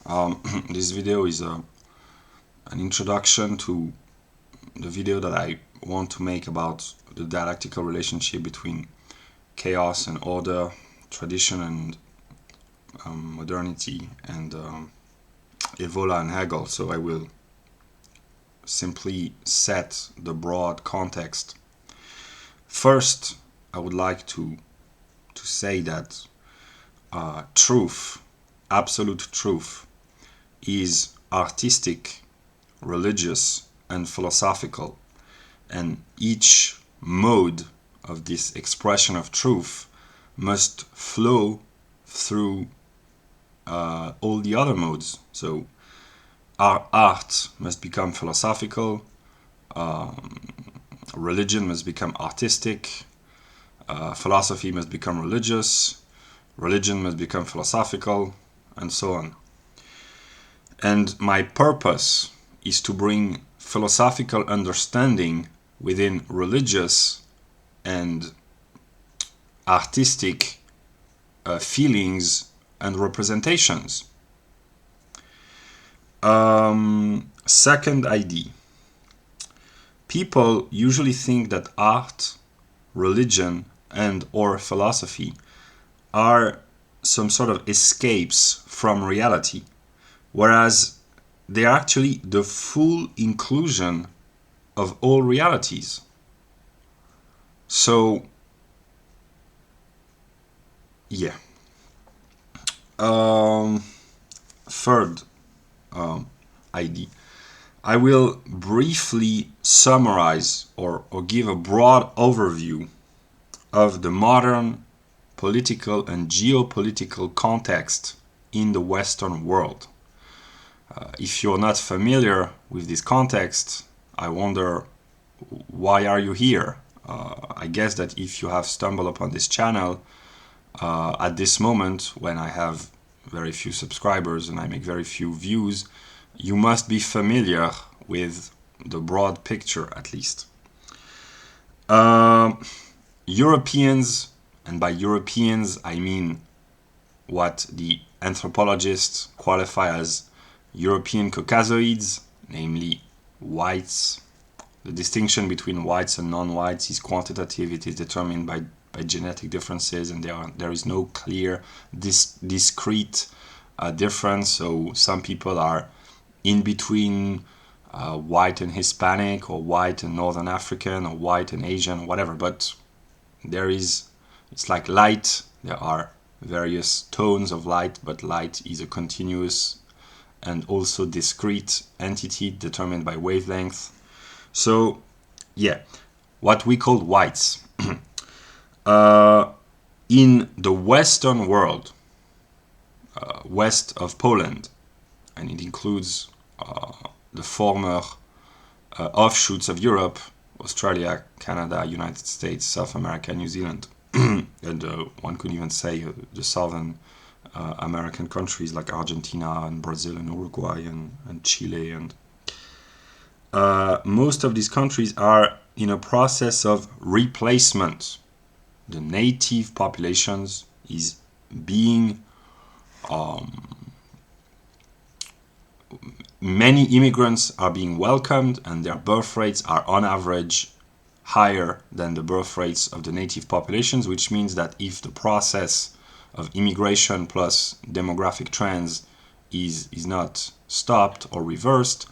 This video is an introduction to the video that I want to make about the dialectical relationship between chaos and order, tradition and modernity, and Evola and Hegel. So I will simply set the broad context. First, I would like to say that truth, absolute truth, is artistic, religious, and philosophical, and each mode of this expression of truth must flow through all the other modes. So our art must become philosophical, religion must become artistic, philosophy must become religious, religion must become philosophical, and so on. And my purpose is to bring philosophical understanding within religious and artistic feelings and representations. Second idea. People usually think that art, religion, and or philosophy are some sort of escapes from reality, whereas they are actually the full inclusion of all realities. So, yeah. Third idea. I will briefly summarize or give a broad overview of the modern political and geopolitical context in the Western world. If you're not familiar with this context, I wonder, why are you here? I guess that if you have stumbled upon this channel at this moment, when I have very few subscribers and I make very few views, you must be familiar with the broad picture, at least. Europeans, and by Europeans I mean what the anthropologists qualify as European Caucasoids, namely whites. The distinction between whites and non-whites is quantitative. It is determined by genetic differences, and there is no clear discrete difference. So some people are in between white and Hispanic, or white and Northern African, or white and Asian, whatever. But it's like light. There are various tones of light, but light is a continuous and also discrete entity determined by wavelength. So, yeah, what we call whites. In the Western world, west of Poland, and it includes the former offshoots of Europe, Australia, Canada, United States, South America, New Zealand, and one could even say the southern American countries like Argentina and Brazil and Uruguay and Chile. And most of these countries are in a process of replacement. The native populations is being many immigrants are being welcomed, and their birth rates are on average higher than the birth rates of the native populations, which means that if the process of immigration plus demographic trends is not stopped or reversed,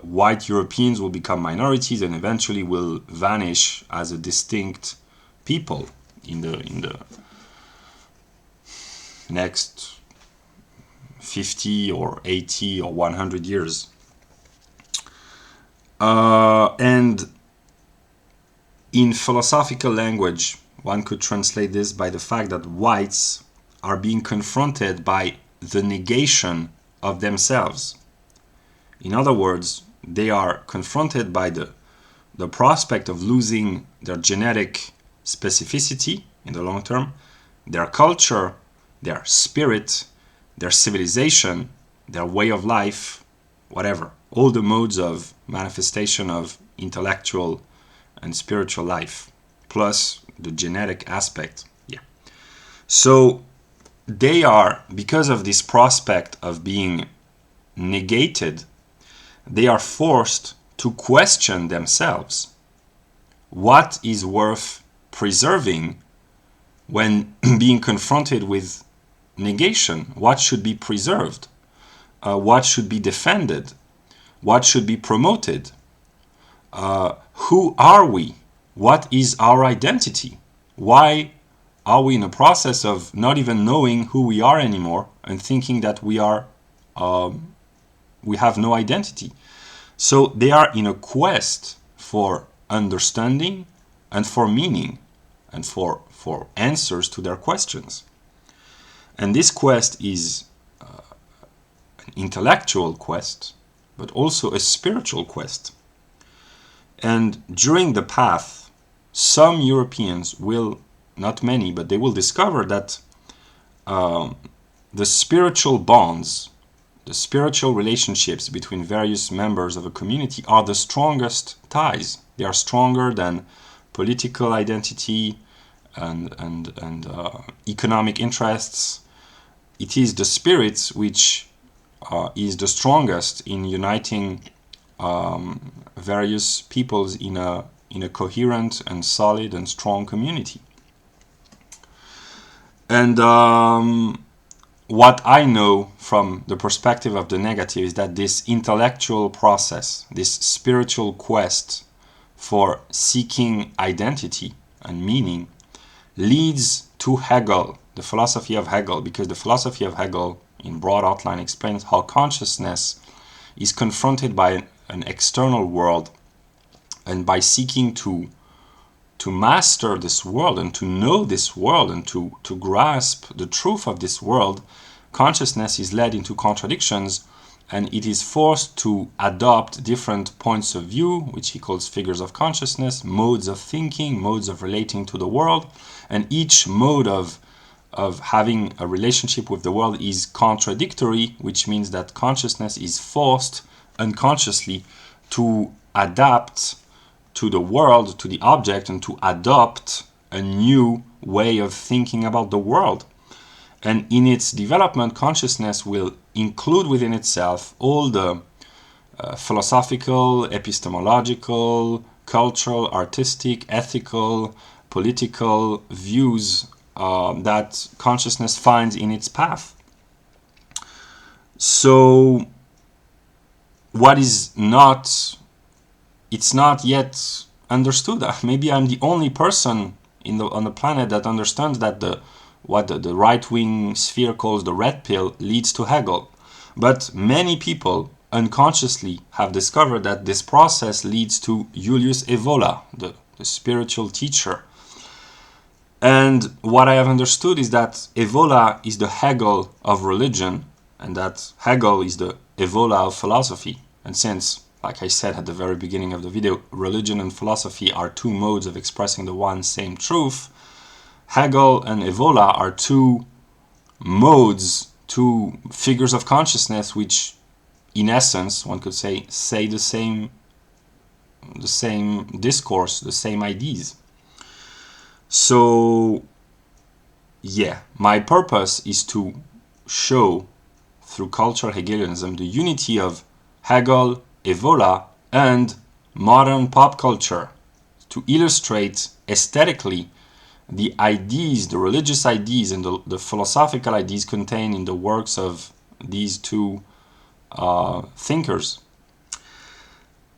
white Europeans will become minorities and eventually will vanish as a distinct people in the next 50 or 80 or 100 years. And in philosophical language, one could translate this by the fact that whites are being confronted by the negation of themselves. In other words, they are confronted by the prospect of losing their genetic specificity in the long term, their culture, their spirit, their civilization, their way of life, whatever. All the modes of manifestation of intellectual and spiritual life, plus the genetic aspect. Yeah. So they are, because of this prospect of being negated, they are forced to question themselves. What is worth preserving when being confronted with negation? What should be preserved? What should be defended? What should be promoted? Who are we? What is our identity? Why are we in a process of not even knowing who we are anymore and thinking that we have no identity? So they are in a quest for understanding and for meaning and for answers to their questions. And this quest is an intellectual quest, but also a spiritual quest. And during the path, some Europeans will, not many, but they will discover that the spiritual bonds, the spiritual relationships between various members of a community are the strongest ties. They are stronger than political identity and economic interests. It is the spirit which is the strongest in uniting various peoples in a coherent and solid and strong community. And what I know from the perspective of the negative is that this intellectual process, this spiritual quest for seeking identity and meaning, leads to Hegel, the philosophy of Hegel, because the philosophy of Hegel, in broad outline, explains how consciousness is confronted by an external world, and by seeking to master this world and to know this world and to grasp the truth of this world, consciousness is led into contradictions, and it is forced to adopt different points of view, which he calls figures of consciousness, modes of thinking, modes of relating to the world, and each mode of having a relationship with the world is contradictory, which means that consciousness is forced unconsciously to adapt to the world, to the object, and to adopt a new way of thinking about the world. And in its development, consciousness will include within itself all the philosophical, epistemological, cultural, artistic, ethical, political views that consciousness finds in its path. So what is not, it's not yet understood. Maybe I'm the only person on the planet that understands that what the right-wing sphere calls the red pill leads to Hegel. But many people unconsciously have discovered that this process leads to Julius Evola, the spiritual teacher. And what I have understood is that Evola is the Hegel of religion, and that Hegel is the Evola of philosophy. And since, like I said at the very beginning of the video, religion and philosophy are two modes of expressing the one same truth, Hegel and Evola are two modes, two figures of consciousness which, in essence, one could say the same discourse, the same ideas. So, yeah, my purpose is to show, through cultural Hegelianism, the unity of Hegel, Evola, and modern pop culture, to illustrate aesthetically the ideas, the religious ideas, and the philosophical ideas contained in the works of these two thinkers.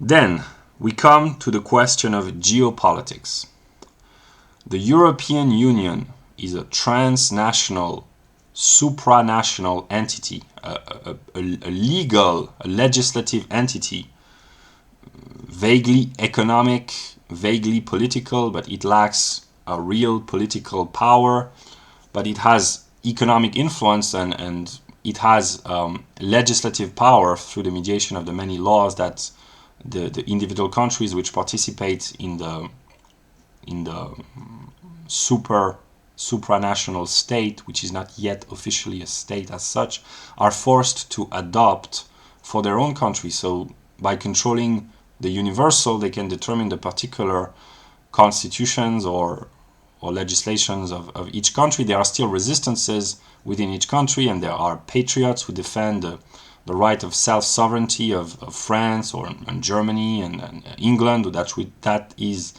Then we come to the question of geopolitics. The European Union is a transnational, supranational entity, a legal, a legislative entity, vaguely economic, vaguely political, but it lacks a real political power, but it has economic influence and it has legislative power through the mediation of the many laws that the individual countries which participate in the supranational state, which is not yet officially a state as such, are forced to adopt for their own country. So by controlling the universal, they can determine the particular constitutions or legislations of each country. There are still resistances within each country, and there are patriots who defend the right of self-sovereignty of France and Germany and England. That is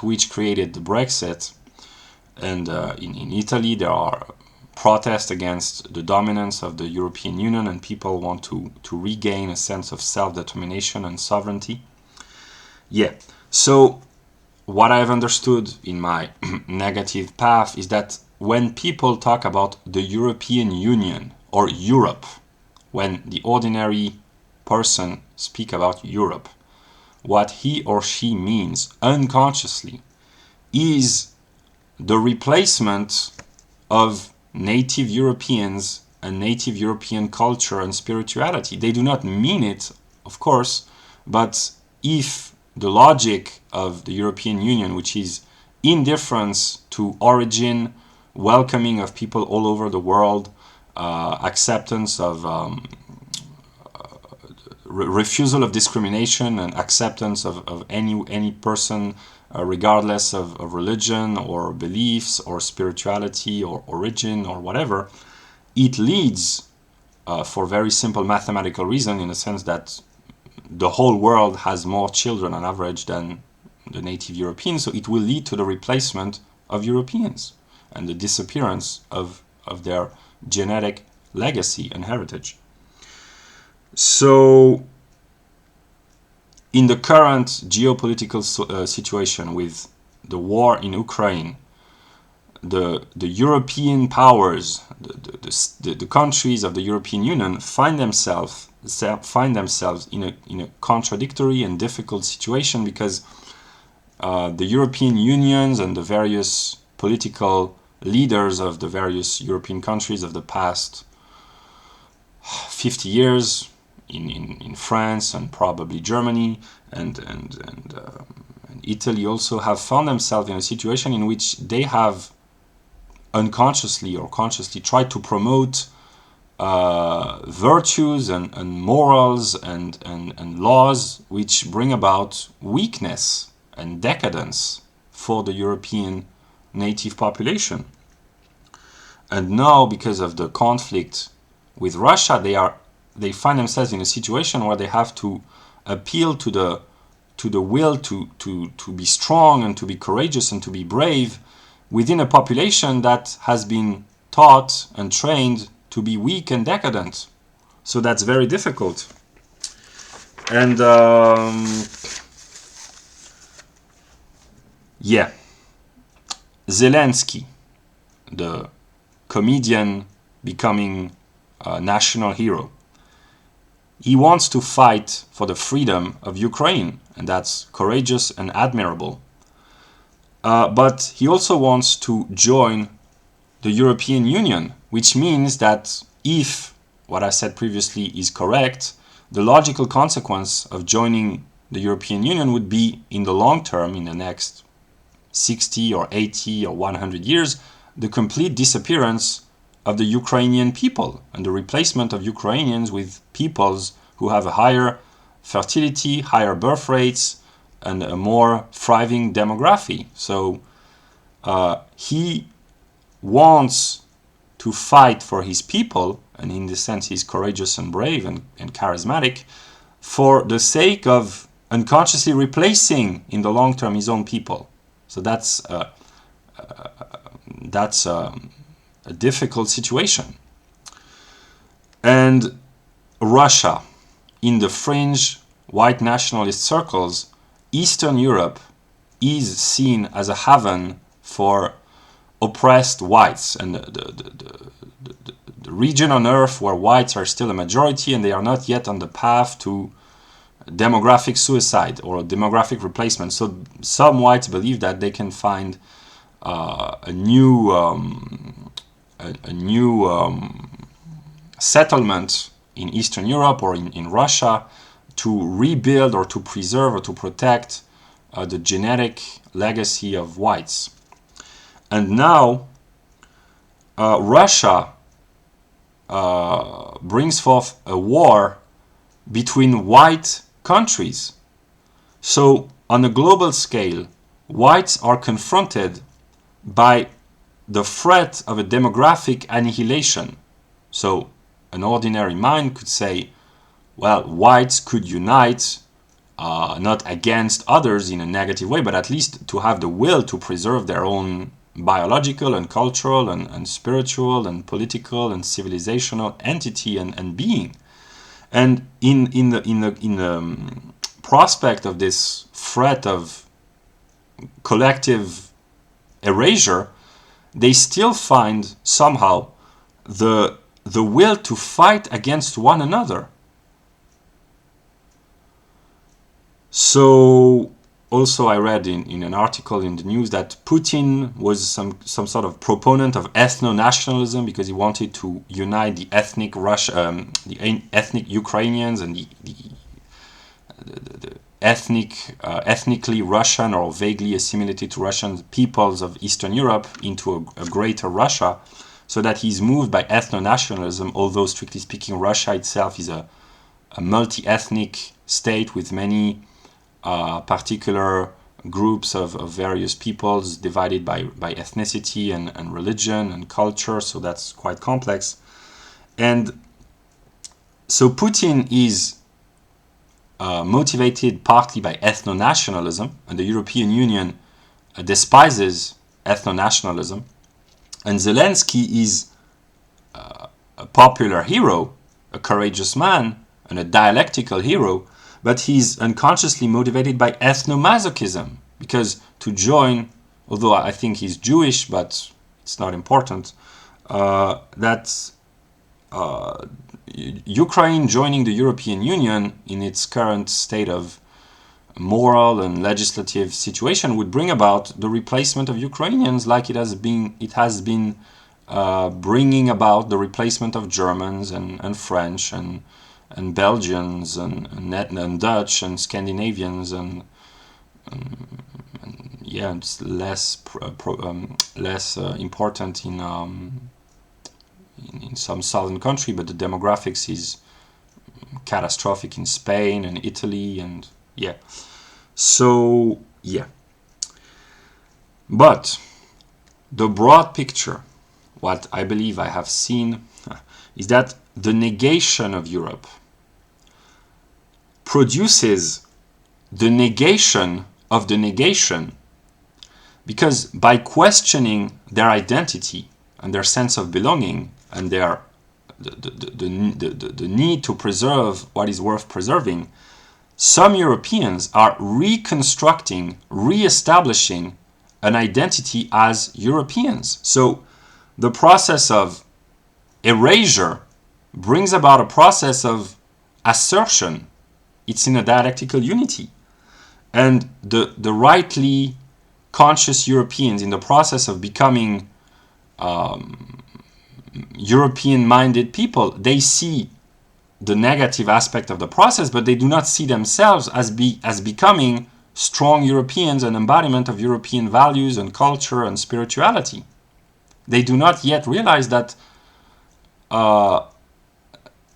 which created the Brexit. And in Italy, there are protests against the dominance of the European Union, and people want to regain a sense of self-determination and sovereignty. Yeah, so what I've understood in my negative path is that when people talk about the European Union or Europe, when the ordinary person speak about Europe, what he or she means unconsciously is the replacement of native Europeans and native European culture and spirituality. They do not mean it, of course, but if the logic of the European Union, which is indifference to origin, welcoming of people all over the world, acceptance of refusal of discrimination and acceptance of any person regardless of religion or beliefs or spirituality or origin or whatever, it leads for very simple mathematical reason, in the sense that the whole world has more children on average than the native Europeans, so it will lead to the replacement of Europeans and the disappearance of their genetic legacy and heritage. So in the current geopolitical situation with the war in Ukraine, the European powers, the countries of the European Union find themselves in a contradictory and difficult situation, because the European unions and the various political leaders of the various European countries of the past 50 years, in France and probably Germany and Italy also, have found themselves in a situation in which they have unconsciously or consciously tried to promote virtues and morals and laws which bring about weakness and decadence for the European native population. And now, because of the conflict with Russia, they find themselves in a situation where they have to appeal to the will to be strong and to be courageous and to be brave within a population that has been taught and trained to be weak and decadent. So that's very difficult. And Zelensky, the comedian becoming a national hero, he wants to fight for the freedom of Ukraine, and that's courageous and admirable. But he also wants to join the European Union, which means that if what I said previously is correct, the logical consequence of joining the European Union would be, in the long term, in the next 60 or 80 or 100 years, the complete disappearance of the Ukrainian people and the replacement of Ukrainians with peoples who have a higher fertility, higher birth rates, and a more thriving demography. So he wants to fight for his people, and in this sense he's courageous and brave and charismatic, for the sake of unconsciously replacing in the long term his own people. So that's a difficult situation. And Russia, in the fringe white nationalist circles, Eastern Europe is seen as a haven for oppressed whites, and the region on earth where whites are still a majority and they are not yet on the path to demographic suicide or demographic replacement. So some whites believe that they can find a new settlement in Eastern Europe or in Russia to rebuild or to preserve or to protect the genetic legacy of whites. And now Russia brings forth a war between white countries. So on a global scale, whites are confronted by the threat of a demographic annihilation. So an ordinary mind could say, well, whites could unite, not against others in a negative way, but at least to have the will to preserve their own biological and cultural and spiritual and political and civilizational entity and being. And in the prospect of this threat of collective erasure, they still find somehow the will to fight against one another. So also I read in an article in the news that Putin was some sort of proponent of ethno-nationalism because he wanted to unite the ethnic ethnic Ukrainians and the ethnically Russian or vaguely assimilated to Russian peoples of Eastern Europe into a greater Russia, so that he's moved by ethno-nationalism, although strictly speaking Russia itself is a multi-ethnic state with many particular groups of various peoples divided by ethnicity and religion and culture, so that's quite complex. And so Putin is motivated partly by ethno-nationalism, and the European Union despises ethno-nationalism, and Zelensky is a popular hero, a courageous man, and a dialectical hero, but he's unconsciously motivated by ethno-masochism, because to join, although I think he's Jewish, but it's not important, that Ukraine joining the European Union in its current state of moral and legislative situation would bring about the replacement of Ukrainians, like it has been bringing about the replacement of Germans and French and Belgians and Dutch and Scandinavians and yeah, it's less important in some southern country, but the demographics is catastrophic in Spain and Italy, and yeah. So yeah. But the broad picture, what I believe I have seen, is that the negation of Europe produces the negation of the negation, because by questioning their identity and their sense of belonging and their the need to preserve what is worth preserving, some Europeans are reconstructing, re-establishing an identity as Europeans. So the process of erasure brings about a process of assertion. It's in a dialectical unity. And the rightly conscious Europeans, in the process of becoming European-minded people, they see the negative aspect of the process, but they do not see themselves as becoming strong Europeans, an embodiment of European values and culture and spirituality. They do not yet realize that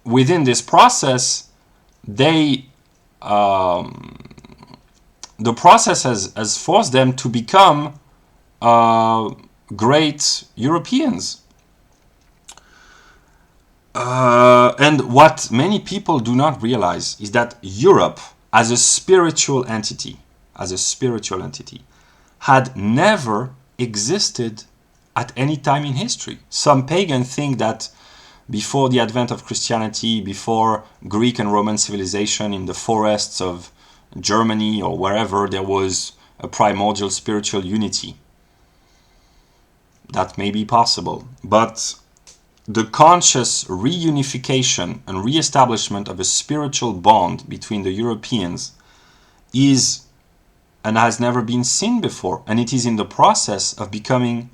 within this process, the process has forced them to become great Europeans. And what many people do not realize is that Europe, as a spiritual entity, had never existed at any time in history. Some pagans think that before the advent of Christianity, before Greek and Roman civilization in the forests of Germany or wherever, there was a primordial spiritual unity. That may be possible, but the conscious reunification and reestablishment of a spiritual bond between the Europeans is and has never been seen before, and it is in the process of becoming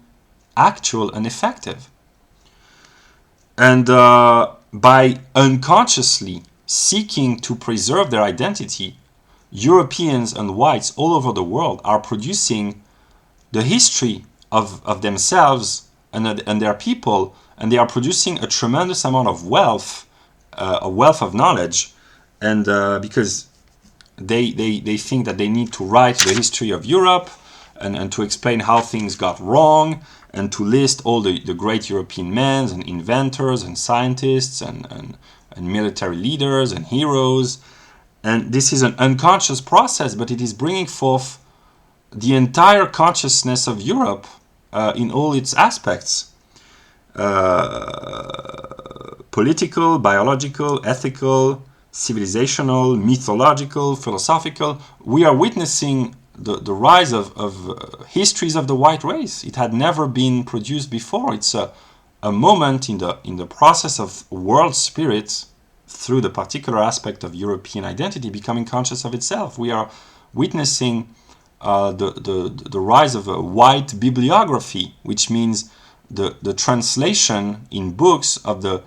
actual and effective. And by unconsciously seeking to preserve their identity, Europeans and whites all over the world are producing the history of themselves and their people, and they are producing a tremendous amount of wealth, a wealth of knowledge, and because they think that they need to write the history of Europe and to explain how things got wrong and to list all the great European men and inventors and scientists and military leaders and heroes. And this is an unconscious process, but it is bringing forth the entire consciousness of Europe in all its aspects. Political, biological, ethical, civilizational, mythological, philosophical. We are witnessing the rise of histories of the white race. It had never been produced before. It's a moment in the process of world spirit through the particular aspect of European identity becoming conscious of itself. We are witnessing the rise of a white bibliography, which means the translation in books of the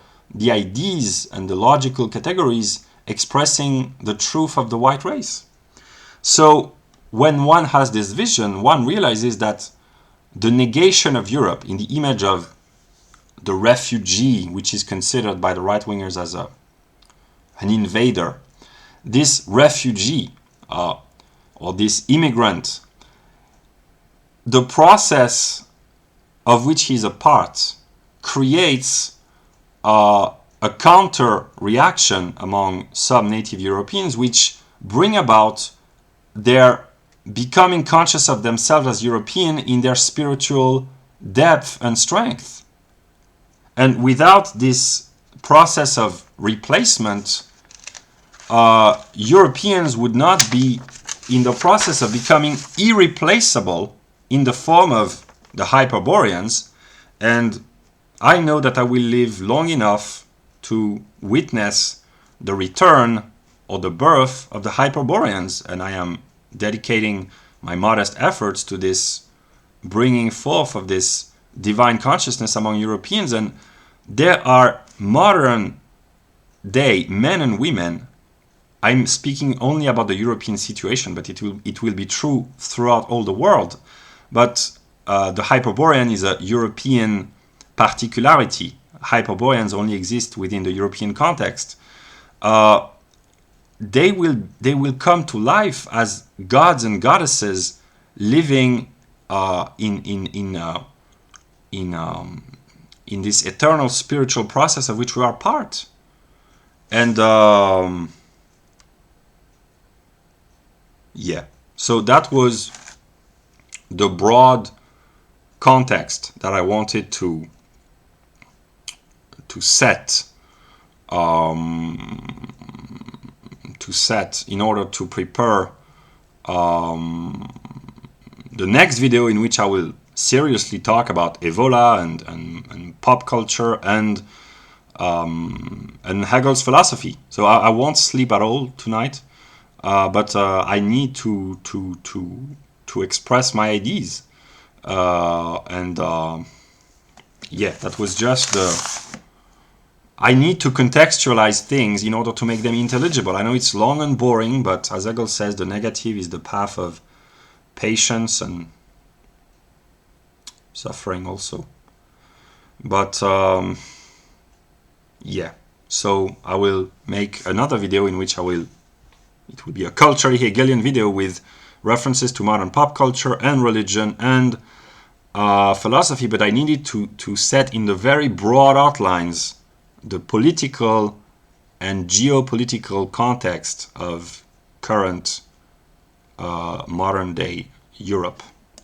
ideas and the logical categories expressing the truth of the white race. So when one has this vision, one realizes that the negation of Europe in the image of the refugee, which is considered by the right-wingers as an invader, this refugee or this immigrant, the process of which he is a part creates a counter reaction among some native Europeans, which bring about their becoming conscious of themselves as European in their spiritual depth and strength. And without this process of replacement, Europeans would not be in the process of becoming irreplaceable in the form of the Hyperboreans. And I know that I will live long enough to witness the return or the birth of the Hyperboreans, and I am dedicating my modest efforts to this bringing forth of this divine consciousness among Europeans. And there are modern day men and women. I'm speaking only about the European situation, but it will be true throughout all the world. But the Hyperborean is a European particularity. Hyperboreans only exist within the European context. They will come to life as gods and goddesses living in this eternal spiritual process of which we are part. And yeah, so that was the broad context that I wanted to set in order to prepare the next video, in which I will seriously talk about Evola and pop culture and Hegel's philosophy. So I won't sleep at all tonight, but I need to express my ideas, yeah, that was just I need to contextualize things in order to make them intelligible. I know it's long and boring, but as Hegel says, the negative is the path of patience and suffering also. But yeah, so I will make another video in which it will be a culturally Hegelian video with references to modern pop culture and religion and philosophy, but I needed to set in the very broad outlines the political and geopolitical context of current modern day Europe.